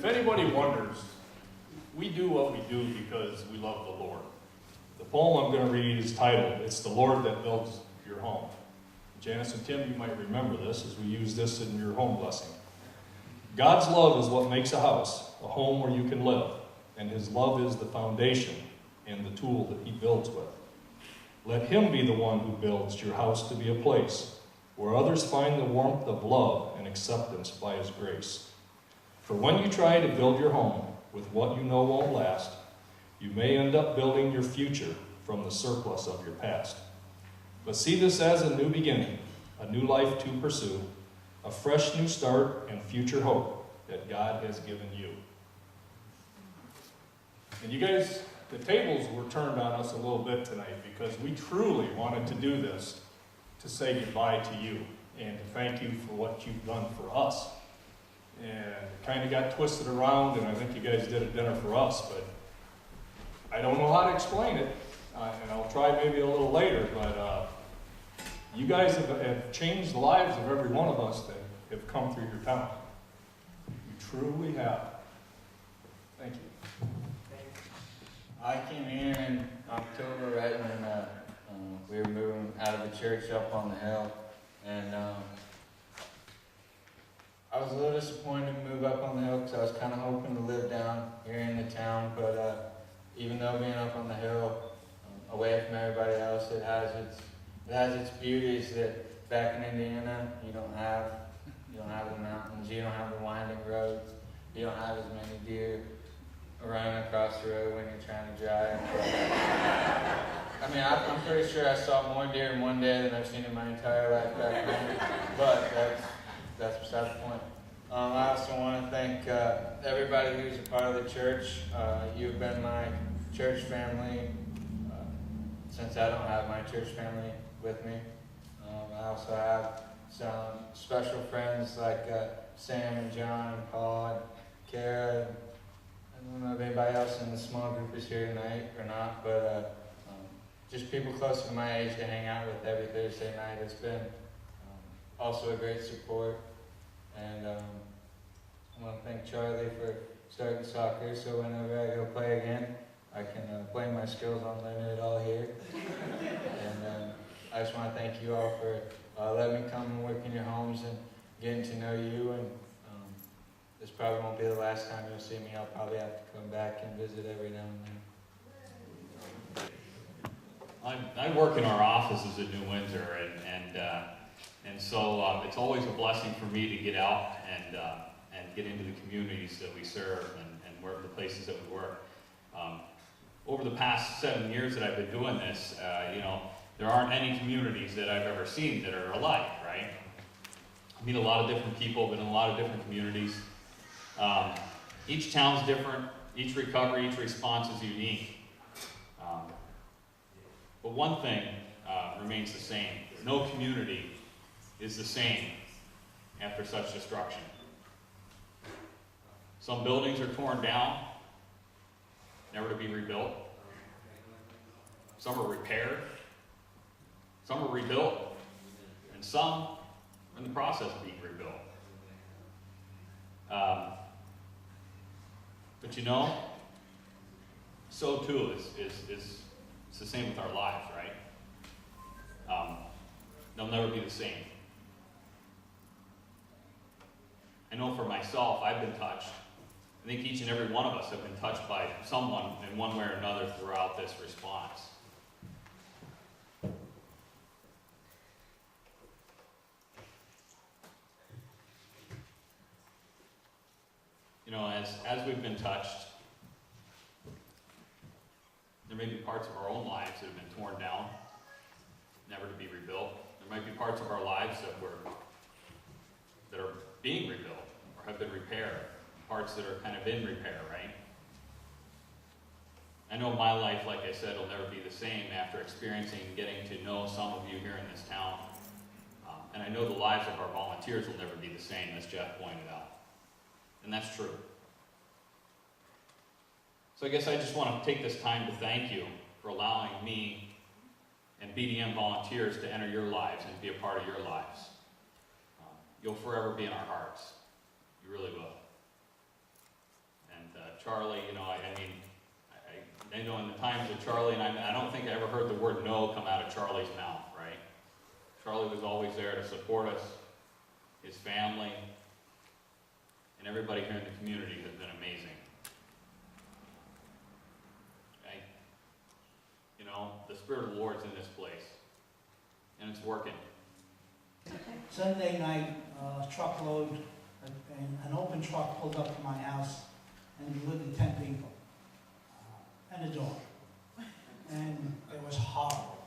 if anybody wonders, we do what we do because we love the Lord. The poem I'm going to read is titled, "It's the Lord That Builds Your Home." Janice and Tim, you might remember this as we use this in your home blessing. God's love is what makes a house, a home where you can live, and his love is the foundation and the tool that he builds with. Let him be the one who builds your house to be a place where others find the warmth of love and acceptance by his grace. For when you try to build your home with what you know won't last, you may end up building your future from the surplus of your past. But see this as a new beginning, a new life to pursue, a fresh new start and future hope that God has given you. And you guys, the tables were turned on us a little bit tonight because we truly wanted to do this to say goodbye to you and to thank you for what you've done for us. And it kind of got twisted around, and I think you guys did a dinner for us, but I don't know how to explain it, and I'll try maybe a little later, but you guys have changed the lives of every one of us that have come through your town. You truly have. Thank you. I came here in October, right when we were moving out of the church up on the hill, and I was a little disappointed to move up on the hill because I was kind of hoping to live down here in the town, but even though being up on the hill, away from everybody else, it has its beauties that back in Indiana you don't have. You don't have the mountains, you don't have the winding roads, you don't have as many deer running across the road when you're trying to drive. I mean, I'm pretty sure I saw more deer in one day than I've seen in my entire life back home, but that's beside the point. I also want to thank everybody who's a part of the church. You've been my church family since I don't have my church family with me. I also have some special friends like Sam and John and Paul and Kara. I don't know if anybody else in the small group is here tonight or not, but just people close to my age to hang out with every Thursday night. It's been also a great support. And I want to thank Charlie for starting soccer, so whenever I go play again, I can play my skills on learning it all here. And I just want to thank you all for letting me come and work in your homes and getting to know you. And this probably won't be the last time you'll see me. I'll probably have to come back and visit every now and then. I work in our offices in New Windsor, and so it's always a blessing for me to get out and get into the communities that we serve and work the places that we work. Over the past 7 years that I've been doing this, there aren't any communities that I've ever seen that are alike, right? I meet a lot of different people, been in a lot of different communities. Each town's different, each recovery, each response is unique. But one thing remains the same. No community is the same after such destruction. Some buildings are torn down, never to be rebuilt. Some are repaired. Some are rebuilt. And some are in the process of being rebuilt. But so too is it's the same with our lives, right? They'll never be the same. I know for myself, I've been touched. I think each and every one of us have been touched by someone in one way or another throughout this response. As we've been touched, there may be parts of our own lives that have been torn down, never to be rebuilt. There might be parts of our lives that are being rebuilt or have been repaired, parts that are kind of in repair, right? I know my life, like I said, will never be the same after experiencing and getting to know some of you here in this town. And I know the lives of our volunteers will never be the same, as Jeff pointed out. And that's true. So I guess I just want to take this time to thank you for allowing me and BDM volunteers to enter your lives and be a part of your lives. You'll forever be in our hearts. You really will. Charlie, you know, I know in the times of Charlie, and I don't think I ever heard the word no come out of Charlie's mouth, right? Charlie was always there to support us, his family, and everybody here in the community has been amazing. You know, the Spirit of the Lord's in this place, and it's working. Sunday night, truckload, an open truck pulled up to my house and delivered 10 people and a dog. And it was horrible.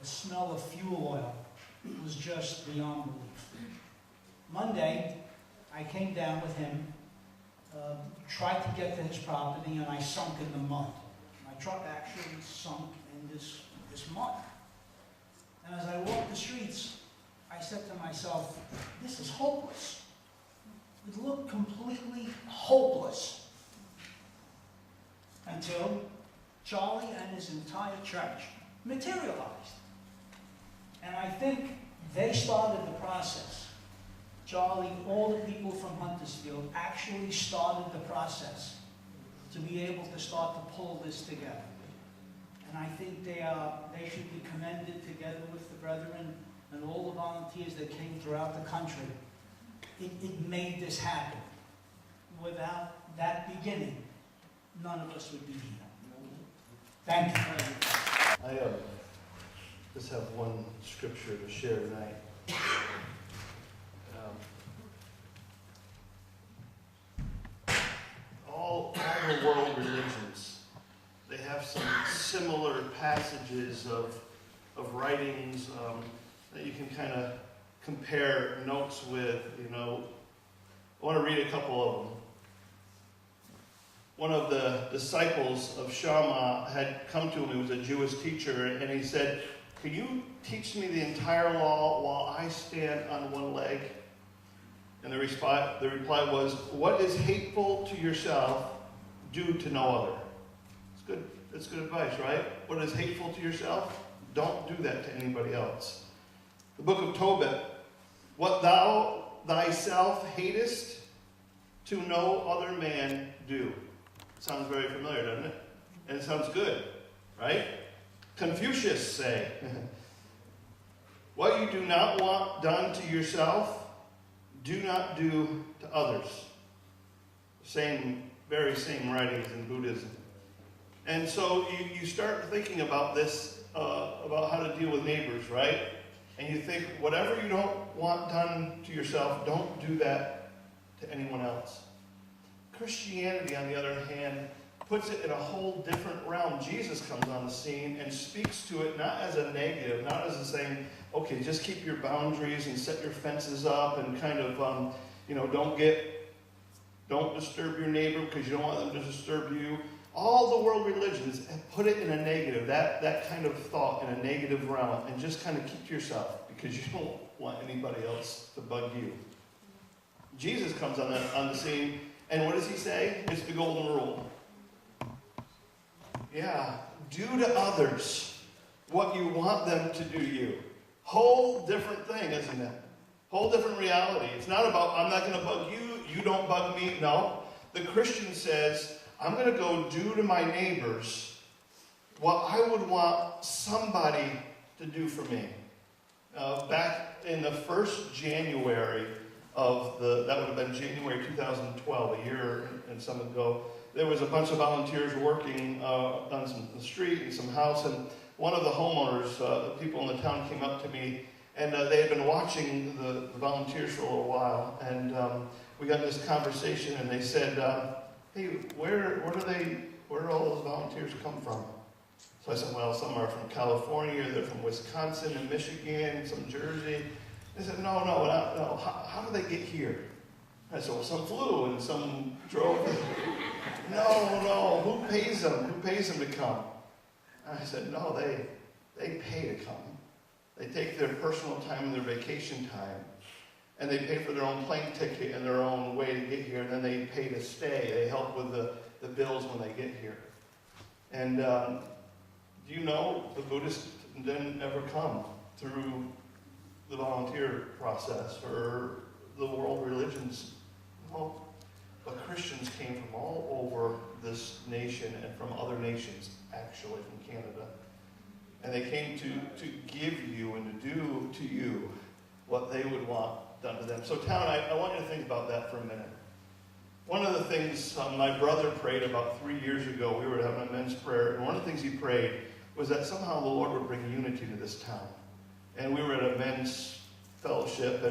The smell of fuel oil was just beyond belief. Monday, I came down with him, tried to get to his property, and I sunk in the mud. My truck actually sunk in this mud. And as I walked the streets, I said to myself, this is hopeless. It looked completely hopeless. Until Charlie and his entire church materialized. And I think they started the process. Charlie, all the people from Huntersfield actually started the process to be able to start to pull this together. And I think they should be commended together with the brethren and all the volunteers that came throughout the country. It made this happen. Without that beginning, none of us would be here. Thank you. I just have one scripture to share tonight. All the world religions, they have some similar passages of writings that you can kind of compare notes with, you know. I want to read a couple of them. One of the disciples of Shammah had come to him. He was a Jewish teacher, and he said, "Can you teach me the entire law while I stand on one leg?" And the reply was, "What is hateful to yourself, do to no other." It's good. That's good advice, right? What is hateful to yourself, don't do that to anybody else. The book of Tobit, what thou thyself hatest, to no other man do. Sounds very familiar, doesn't it? And it sounds good, right? Confucius say, what you do not want done to yourself, do not do to others. Very same writings in Buddhism. And so you start thinking about this, about how to deal with neighbors, right? And you think, whatever you don't want done to yourself, don't do that to anyone else. Christianity, on the other hand, puts it in a whole different realm. Jesus comes on the scene and speaks to it not as a negative, not as a saying, okay, just keep your boundaries and set your fences up and kind of, don't disturb your neighbor because you don't want them to disturb you. All the world religions have put it in a negative, that kind of thought in a negative realm, and just kind of keep to yourself because you don't want anybody else to bug you. Jesus comes on the scene, and what does he say? It's the golden rule. Yeah, do to others what you want them to do to you. Whole different thing, isn't it? Whole different reality. It's not about, I'm not going to bug you, you don't bug me. No, the Christian says, I'm going to go do to my neighbors what I would want somebody to do for me. Back in the first January that would have been January 2012, a year and some ago, there was a bunch of volunteers working on the street in some house, and one of the homeowners, the people in the town came up to me, and they had been watching the volunteers for a little while, and we got this conversation, and they said, hey, where do all those volunteers come from? So I said, well, some are from California, they're from Wisconsin and Michigan, some Jersey. They said, no. How do they get here? I said, well, some flew and some drove. No, who pays them? Who pays them to come? And I said, no, they pay to come. They take their personal time and their vacation time, and they pay for their own plane ticket and their own way to get here, and then they pay to stay. They help with the bills when they get here. And do you know the Buddhists didn't ever come through the volunteer process or the world religions? No. but Christians came from all over this nation and from other nations, actually from Canada. And they came to give you and to do to you what they would want done to them. So town, I want you to think about that for a minute. One of the things my brother prayed about 3 years ago, we were having a men's prayer, and one of the things he prayed was that somehow the Lord would bring unity to this town. And we were at a men's fellowship,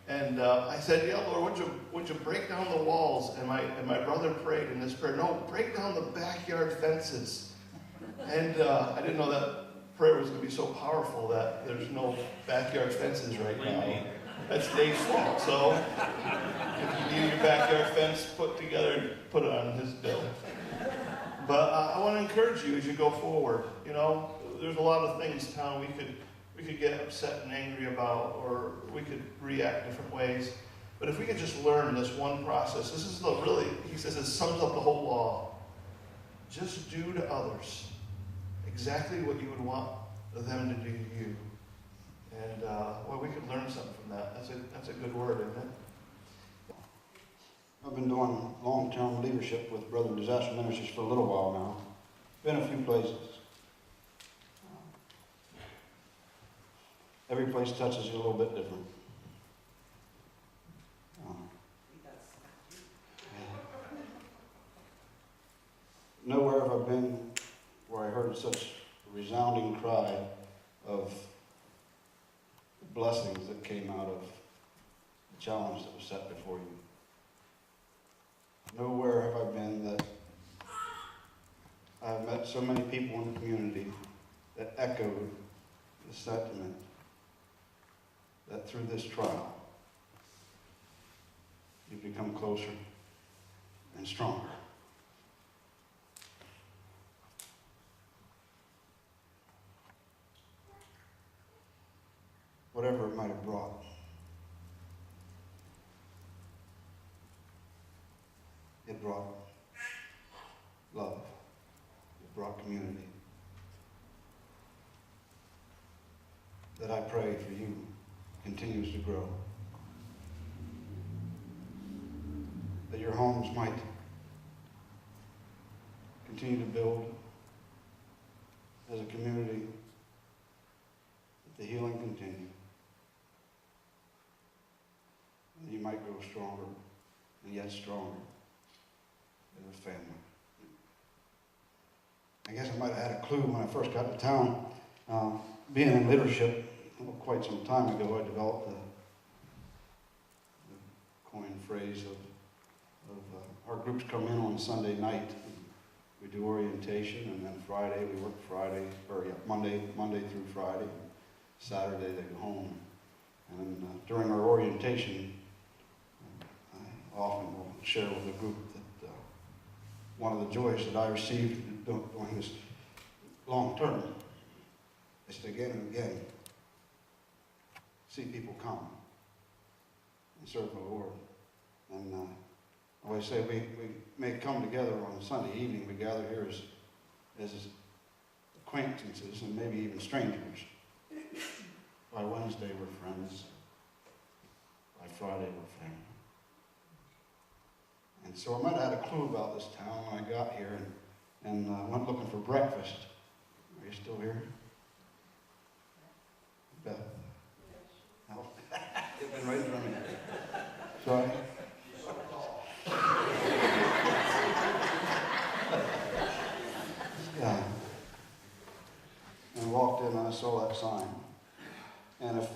and I said, yeah, Lord, would you break down the walls? And my brother prayed in this prayer, no, break down the backyard fences. And I didn't know that prayer was going to be so powerful that there's no backyard fences right now. That's Dave's fault. So if you need your backyard fence put together, put it on his bill. But I want to encourage you as you go forward. You know, there's a lot of things, town, we could get upset and angry about, or we could react different ways. But if we could just learn this one process, this is he says it sums up the whole law. Just do to others exactly what you would want them to do to you. And, well, we could learn something from that. That's a good word, isn't it? I've been doing long-term leadership with Brother Disaster Ministries for a little while now. Been a few places. Every place touches you a little bit different. Nowhere have I been where I heard such a resounding cry of blessings that came out of the challenge that was set before you. Nowhere have I been that I've met so many people in the community that echoed the sentiment that through this trial, you've become closer and stronger. Whatever it might have brought. It brought love. It brought community. That I pray for you continues to grow. That your homes might continue to build as a community. That the healing continue. And you might grow stronger and yet stronger as a family. I guess I might have had a clue when I first got to town. Being in leadership quite some time ago, I developed the coined phrase of our groups come in on Sunday night. We do orientation, and then Friday we work Monday through Friday. Saturday they go home. And during our orientation, I often will share with the group that one of the joys that I received doing this long term is to again and again see people come and serve the Lord. And I always say we may come together on Sunday evening. We gather here as acquaintances and maybe even strangers. By Wednesday we're friends. By Friday we're family. And so I might have had a clue about this town when I got here and went looking for breakfast. Are you still here? Beth? No. You've been right in front of me. Sorry? Yeah. And I walked in and I saw that sign. And if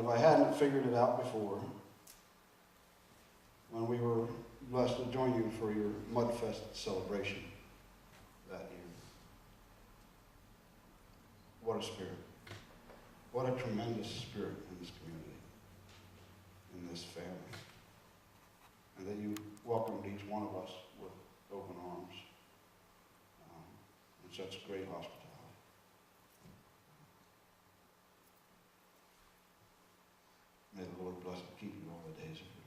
I hadn't figured it out before, when we were blessed to join you for your Mudfest celebration that year. What a spirit. What a tremendous spirit in this community, in this family. And that you welcomed each one of us with open arms and such great hospitality. May the Lord bless and keep you all the days of your life.